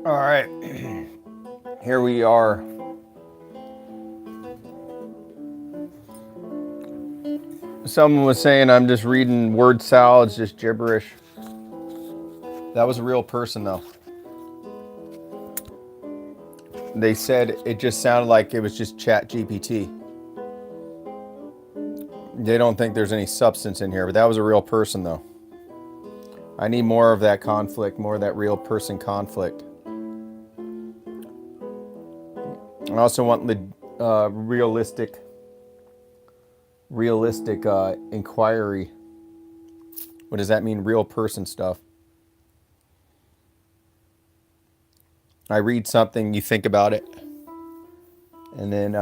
All right, here we are. Someone was saying I'm just reading word salads, just gibberish. That was a real person, though. They said it just sounded like it was just Chat GPT. They don't think there's any substance in here, but that was a real person, though. I need more of that conflict, more of that real person conflict. I also want the realistic inquiry. What does that mean? Real person stuff. I read something, you think about it, and then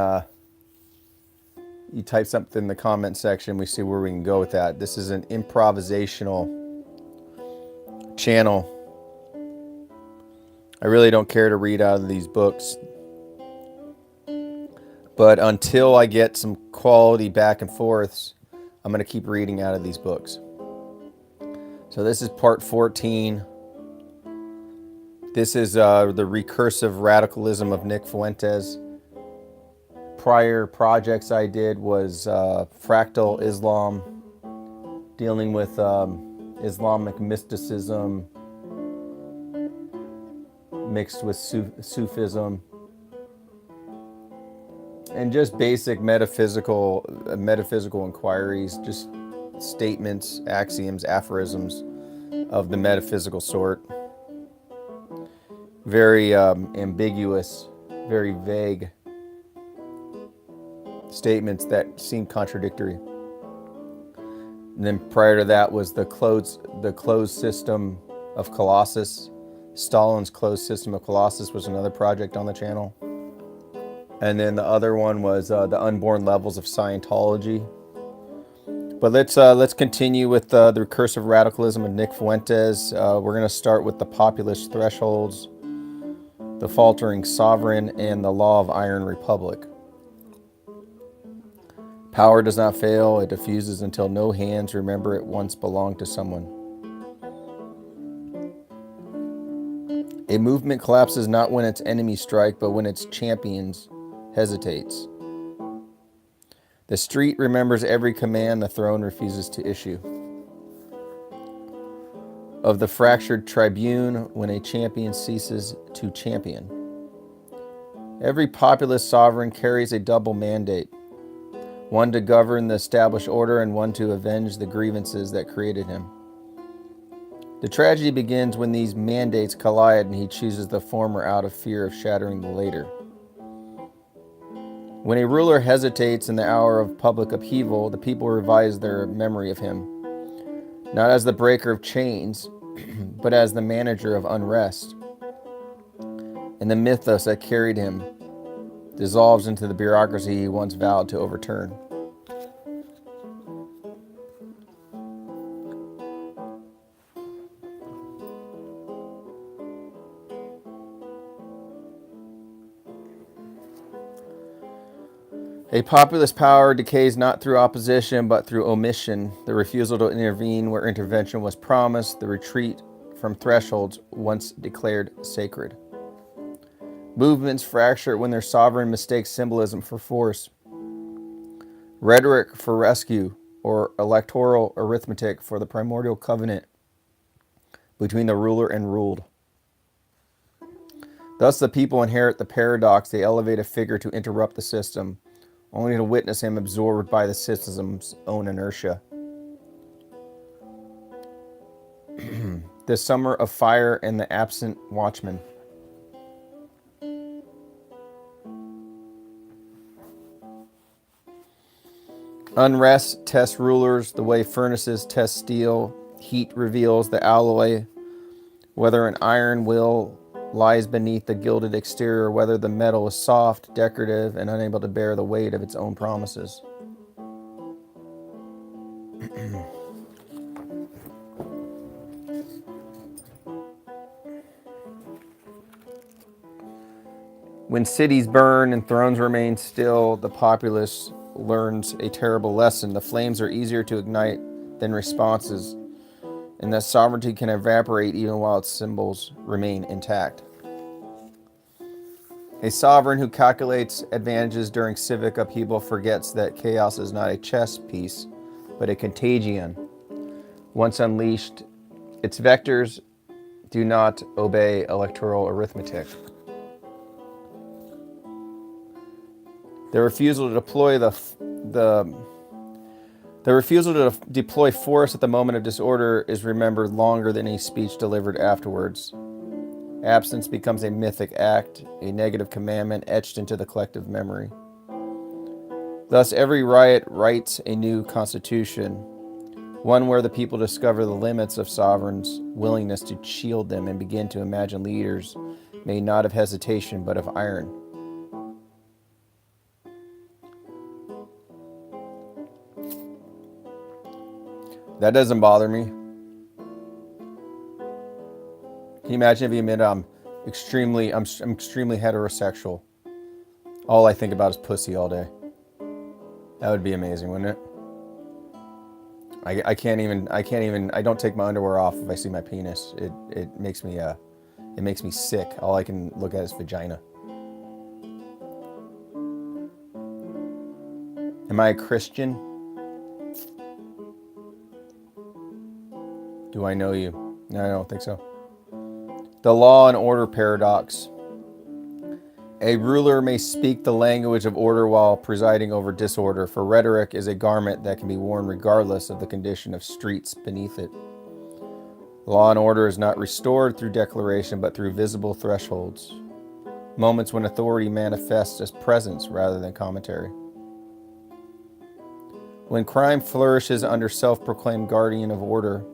you type something in the comment section. We see where we can go with that. This is an improvisational channel. I really don't care to read out of these books, but until I get some quality back and forths, I'm going to keep reading out of these books. So this is part 14. This is the Recursive Radicalism of Nick Fuentes. Prior projects I did was Fractal Islam, dealing with Islamic mysticism mixed with Sufism, and just basic metaphysical inquiries, just statements, axioms, aphorisms of the metaphysical sort. Very ambiguous, very vague statements that seem contradictory. And then prior to that was the closed system of Colossus. Stalin's closed system of Colossus was another project on the channel. And then the other one was the unborn levels of Scientology. But let's continue with the recursive radicalism of Nick Fuentes. We're going to start with the populist thresholds, the faltering sovereign, and the law of iron republic. Power does not fail, it diffuses until no hands remember it once belonged to someone. A movement collapses not when its enemies strike, but when its champions hesitates. The street remembers every command the throne refuses to issue. Of the fractured tribune, when a champion ceases to champion. Every populist sovereign carries a double mandate. One to govern the established order and one to avenge the grievances that created him. The tragedy begins when these mandates collide and he chooses the former out of fear of shattering the later. When a ruler hesitates in the hour of public upheaval, the people revise their memory of him, not as the breaker of chains, but as the manager of unrest. And the mythos that carried him dissolves into the bureaucracy he once vowed to overturn. A populist power decays not through opposition, but through omission, the refusal to intervene where intervention was promised, the retreat from thresholds once declared sacred. Movements fracture when their sovereign mistakes symbolism for force, rhetoric for rescue, or electoral arithmetic for the primordial covenant between the ruler and ruled. Thus the people inherit the paradox. They elevate a figure to interrupt the system, only to witness him absorbed by the system's own inertia. The summer of fire and the absent watchman. Unrest tests rulers the way furnaces test steel. Heat reveals the alloy, whether an iron will lies beneath the gilded exterior, whether the metal is soft, decorative, and unable to bear the weight of its own promises. When cities burn and thrones remain still, the populace learns a terrible lesson. The flames are easier to ignite than responses, and that sovereignty can evaporate even while its symbols remain intact. A sovereign who calculates advantages during civic upheaval forgets that chaos is not a chess piece, but a contagion. Once unleashed, its vectors do not obey electoral arithmetic. The refusal to deploy force at the moment of disorder is remembered longer than any speech delivered afterwards. Absence becomes a mythic act, a negative commandment etched into the collective memory. Thus, every riot writes a new constitution, one where the people discover the limits of sovereigns' willingness to shield them and begin to imagine leaders made not of hesitation but of iron. That doesn't bother me. Can you imagine if you admit I'm extremely heterosexual? All I think about is pussy all day. That would be amazing, wouldn't it? I don't take my underwear off if I see my penis. It makes me sick. All I can look at is vagina. Am I a Christian? Do I know you? No, I don't think so. The law and order paradox. A ruler may speak the language of order while presiding over disorder, for rhetoric is a garment that can be worn regardless of the condition of streets beneath it. Law and order is not restored through declaration, but through visible thresholds, moments when authority manifests as presence rather than commentary. When crime flourishes under self-proclaimed guardian of order,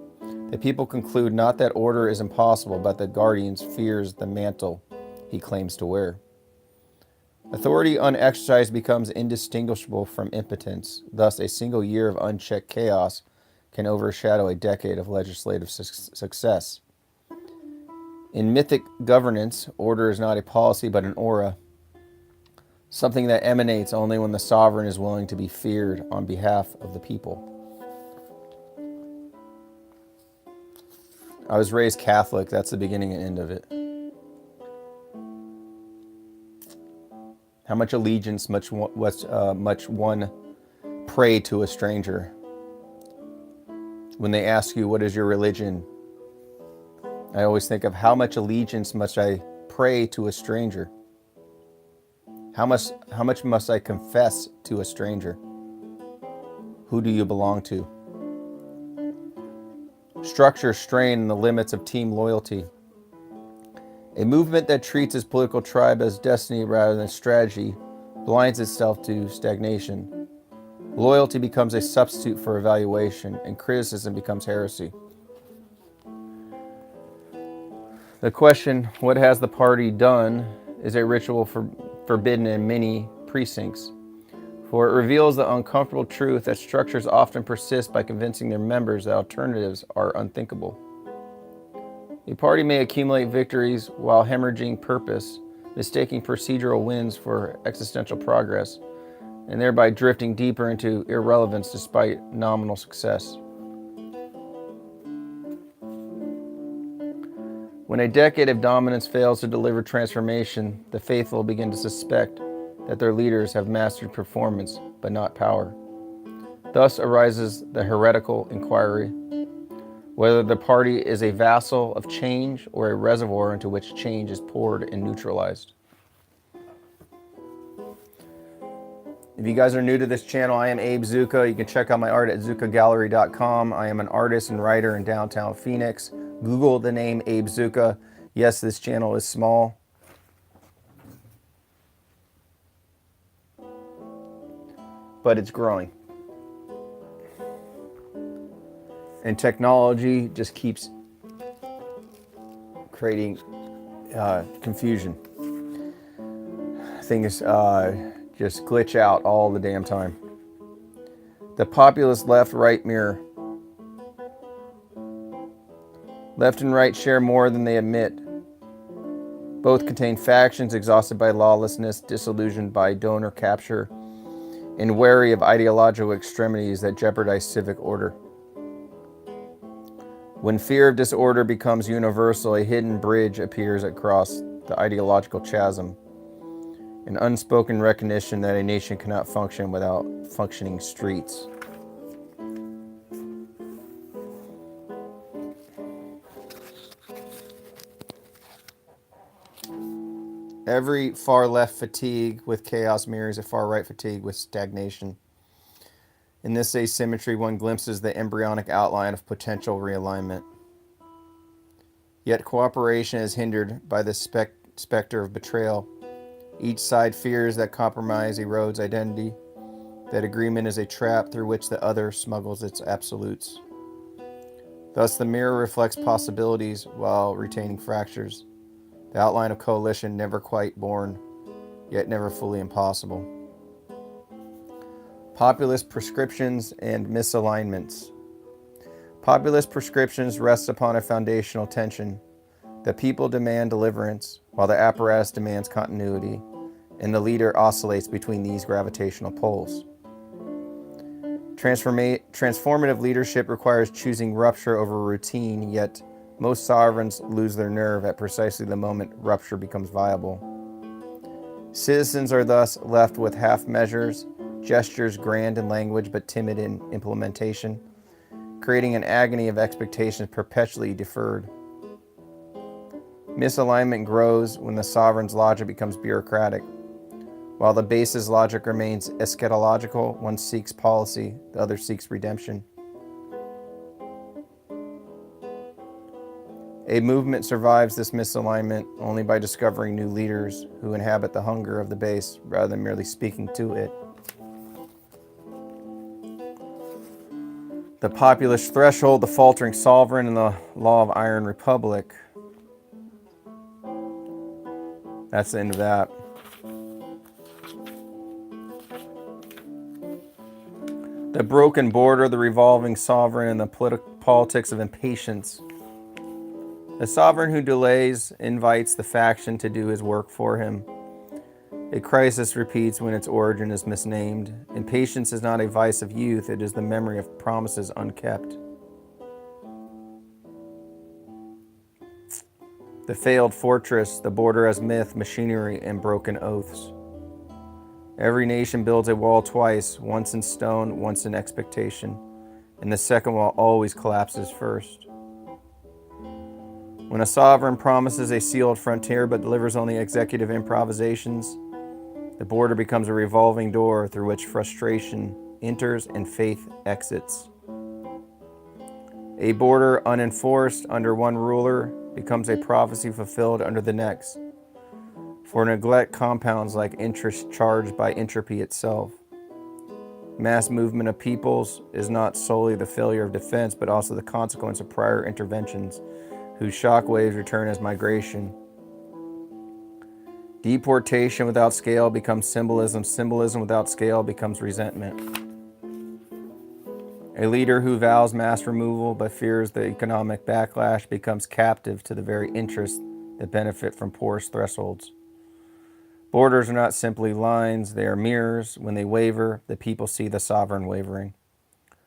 the people conclude not that order is impossible, but that guardian fears the mantle he claims to wear. Authority unexercised becomes indistinguishable from impotence. Thus, a single year of unchecked chaos can overshadow a decade of legislative success. In mythic governance, order is not a policy but an aura, something that emanates only when the sovereign is willing to be feared on behalf of the people. I was raised Catholic. That's the beginning and end of it. How much allegiance much one pray to a stranger? When they ask you, what is your religion? I always think of how much allegiance must I pray to a stranger? How much must I confess to a stranger? Who do you belong to? Structure strain the limits of team loyalty. A movement that treats its political tribe as destiny rather than strategy blinds itself to stagnation. Loyalty becomes a substitute for evaluation, and criticism becomes heresy. The question, what has the party done, is a ritual forbidden in many precincts, for it reveals the uncomfortable truth that structures often persist by convincing their members that alternatives are unthinkable. A party may accumulate victories while hemorrhaging purpose, mistaking procedural wins for existential progress, and thereby drifting deeper into irrelevance despite nominal success. When a decade of dominance fails to deliver transformation, the faithful begin to suspect that their leaders have mastered performance, but not power. Thus arises the heretical inquiry, whether the party is a vassal of change or a reservoir into which change is poured and neutralized. If you guys are new to this channel, I am Abe Zucca. You can check out my art at zuccagallery.com. I am an artist and writer in downtown Phoenix. Google the name Abe Zucca. Yes, this channel is small, but it's growing. And technology just keeps creating confusion. Things just glitch out all the damn time. The populist left-right mirror. Left and right share more than they admit. Both contain factions exhausted by lawlessness, disillusioned by donor capture, and wary of ideological extremities that jeopardize civic order. When fear of disorder becomes universal, a hidden bridge appears across the ideological chasm. an unspoken recognition that a nation cannot function without functioning streets. Every far left fatigue with chaos mirrors a far right fatigue with stagnation. In this asymmetry, one glimpses the embryonic outline of potential realignment. Yet cooperation is hindered by the specter of betrayal. Each side fears that compromise erodes identity, that agreement is a trap through which the other smuggles its absolutes. Thus, the mirror reflects possibilities while retaining fractures. The outline of coalition never quite born, yet never fully impossible. Populist prescriptions and misalignments. Populist prescriptions rest upon a foundational tension. The people demand deliverance, while the apparatus demands continuity, and the leader oscillates between these gravitational poles. Transformative leadership requires choosing rupture over routine, yet most sovereigns lose their nerve at precisely the moment rupture becomes viable. Citizens are thus left with half measures, gestures grand in language but timid in implementation, creating an agony of expectations perpetually deferred. Misalignment grows when the sovereign's logic becomes bureaucratic. While the base's logic remains eschatological, one seeks policy, the other seeks redemption. A movement survives this misalignment only by discovering new leaders who inhabit the hunger of the base rather than merely speaking to it. The populist threshold, the faltering sovereign, and the law of iron republic. That's the end of that. The broken border, the revolving sovereign, and the politics of impatience. The sovereign who delays invites the faction to do his work for him. A crisis repeats when its origin is misnamed. Impatience is not a vice of youth, it is the memory of promises unkept. The failed fortress, the border as myth, machinery, and broken oaths. Every nation builds a wall twice, once in stone, once in expectation, and the second wall always collapses first. When a sovereign promises a sealed frontier but delivers only executive improvisations, the border becomes a revolving door through which frustration enters and faith exits. A border unenforced under one ruler becomes a prophecy fulfilled under the next. For neglect compounds like interest charged by entropy itself. Mass movement of peoples is not solely the failure of defense, but also the consequence of prior interventions, whose shock waves return as migration. Deportation without scale becomes symbolism. Symbolism without scale becomes resentment. A leader who vows mass removal but fears the economic backlash becomes captive to the very interests that benefit from porous thresholds. Borders are not simply lines, they are mirrors. When they waver, the people see the sovereign wavering.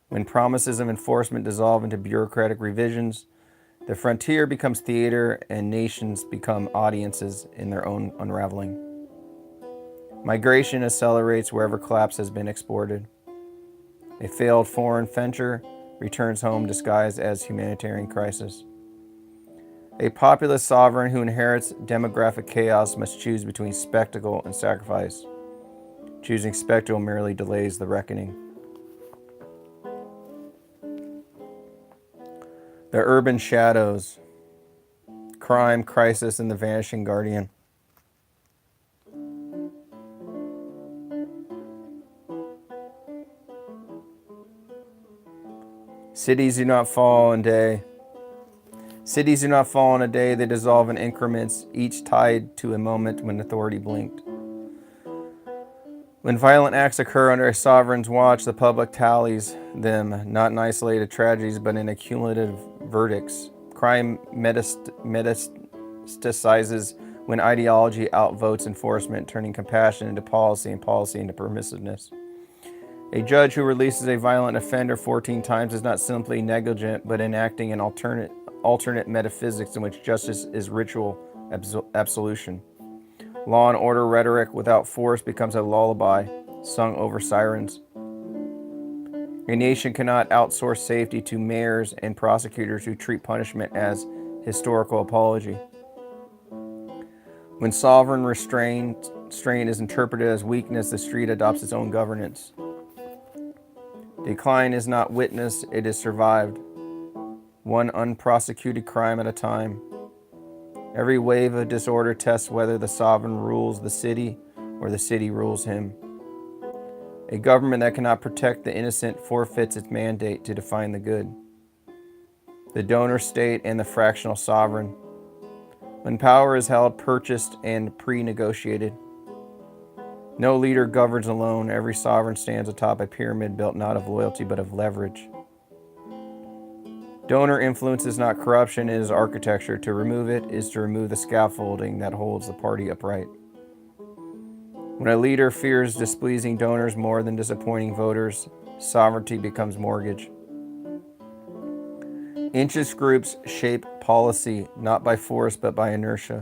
When promises of enforcement dissolve into bureaucratic revisions, the frontier becomes theater and nations become audiences in their own unraveling. Migration accelerates wherever collapse has been exported. A failed foreign venture returns home disguised as humanitarian crisis. A populist sovereign who inherits demographic chaos must choose between spectacle and sacrifice. Choosing spectacle merely delays the reckoning. The urban shadows. Crime, crisis, and the vanishing guardian. Cities do not fall in a day. Cities do not fall in a day, they dissolve in increments, each tied to a moment when authority blinked. When violent acts occur under a sovereign's watch, the public tallies them, not in isolated tragedies, but in accumulative verdicts. Crime metastasizes when ideology outvotes enforcement, turning compassion into policy and policy into permissiveness. A judge who releases a violent offender 14 times is not simply negligent, but enacting an alternate metaphysics in which justice is ritual absolution. Law and order rhetoric without force becomes a lullaby sung over sirens. A nation cannot outsource safety to mayors and prosecutors who treat punishment as historical apology. When sovereign restraint is interpreted as weakness, the street adopts its own governance. Decline is not witnessed, it is survived. One unprosecuted crime at a time. Every wave of disorder tests whether the sovereign rules the city or the city rules him. A government that cannot protect the innocent forfeits its mandate to define the good. The donor state and the fractional sovereign. When power is held, purchased, and pre-negotiated. No leader governs alone. Every sovereign stands atop a pyramid built not of loyalty but of leverage. Donor influence is not corruption, it is architecture. To remove it is to remove the scaffolding that holds the party upright. When a leader fears displeasing donors more than disappointing voters, sovereignty becomes mortgage. Interest groups shape policy, not by force but by inertia.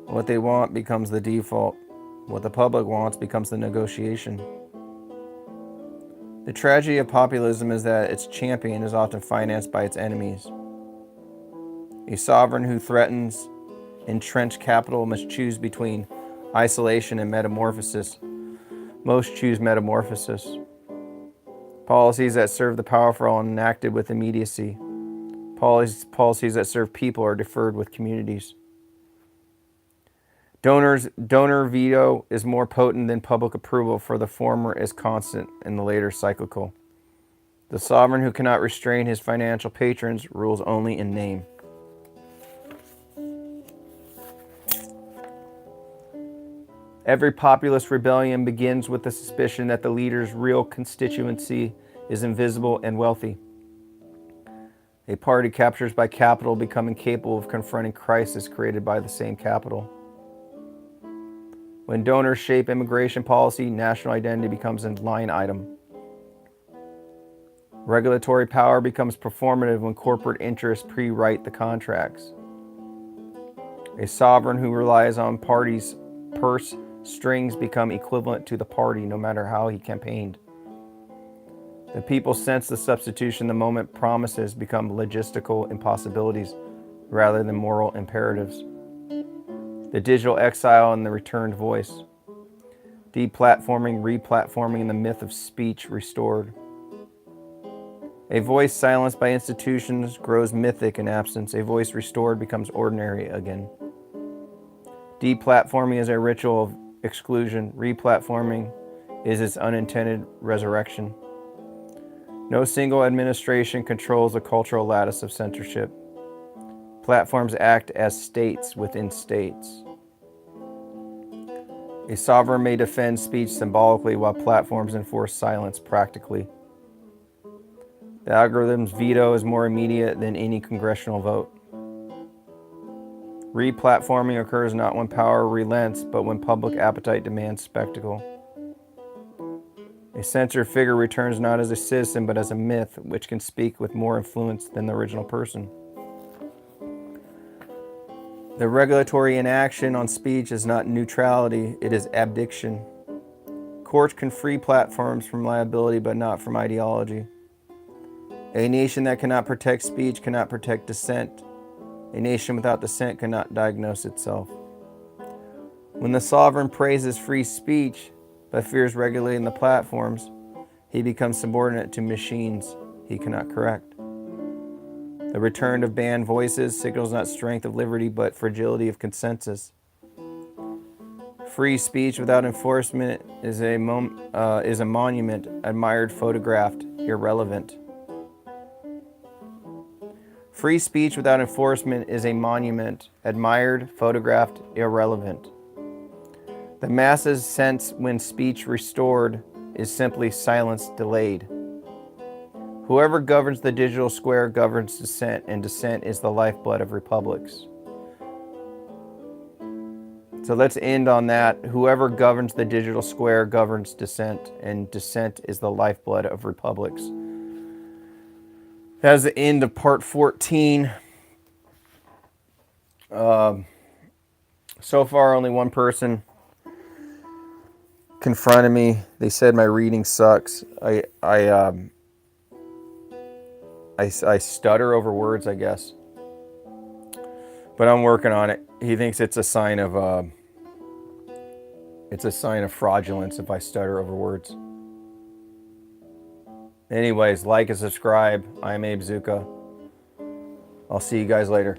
What they want becomes the default. What the public wants becomes the negotiation. The tragedy of populism is that its champion is often financed by its enemies. A sovereign who threatens entrenched capital must choose between isolation and metamorphosis. Most choose metamorphosis. Policies that serve the powerful are enacted with immediacy. Policies that serve people are deferred with communities. Donor veto is more potent than public approval, for the former is constant and the later cyclical. The sovereign who cannot restrain his financial patrons rules only in name. Every populist rebellion begins with the suspicion that the leader's real constituency is invisible and wealthy. A party captured by capital becomes incapable of confronting crisis created by the same capital. When donors shape immigration policy, national identity becomes a line item. Regulatory power becomes performative when corporate interests pre-write the contracts. A sovereign who relies on parties' purse strings become equivalent to the party no matter how he campaigned. The people sense the substitution the moment promises become logistical impossibilities rather than moral imperatives. The digital exile and the returned voice. Deplatforming, replatforming, and the myth of speech restored. A voice silenced by institutions grows mythic in absence. A voice restored becomes ordinary again. Deplatforming is a ritual of exclusion. Replatforming is its unintended resurrection. No single administration controls the cultural lattice of censorship. Platforms act as states within states. A sovereign may defend speech symbolically while platforms enforce silence practically. The algorithm's veto is more immediate than any congressional vote. Replatforming occurs not when power relents, but when public appetite demands spectacle. A censored figure returns not as a citizen, but as a myth, which can speak with more influence than the original person. The regulatory inaction on speech is not neutrality, it is abdiction. Courts can free platforms from liability, but not from ideology. A nation that cannot protect speech cannot protect dissent. A nation without dissent cannot diagnose itself. When the sovereign praises free speech, but fears regulating the platforms, he becomes subordinate to machines he cannot correct. The return of banned voices signals not strength of liberty, but fragility of consensus. Free speech without enforcement is a monument, admired, photographed, irrelevant. Free speech without enforcement is a monument, admired, photographed, irrelevant. The masses sense when speech restored is simply silence delayed. Whoever governs the digital square governs dissent, and dissent is the lifeblood of republics. So let's end on that. Whoever governs the digital square governs dissent, and dissent is the lifeblood of republics. That is the end of part 14. So far, only one person confronted me. They said my reading sucks. I stutter over words, I guess. But I'm working on it. He thinks it's a sign of fraudulence if I stutter over words. Anyways, like and subscribe. I'm Abe Zucca. I'll see you guys later.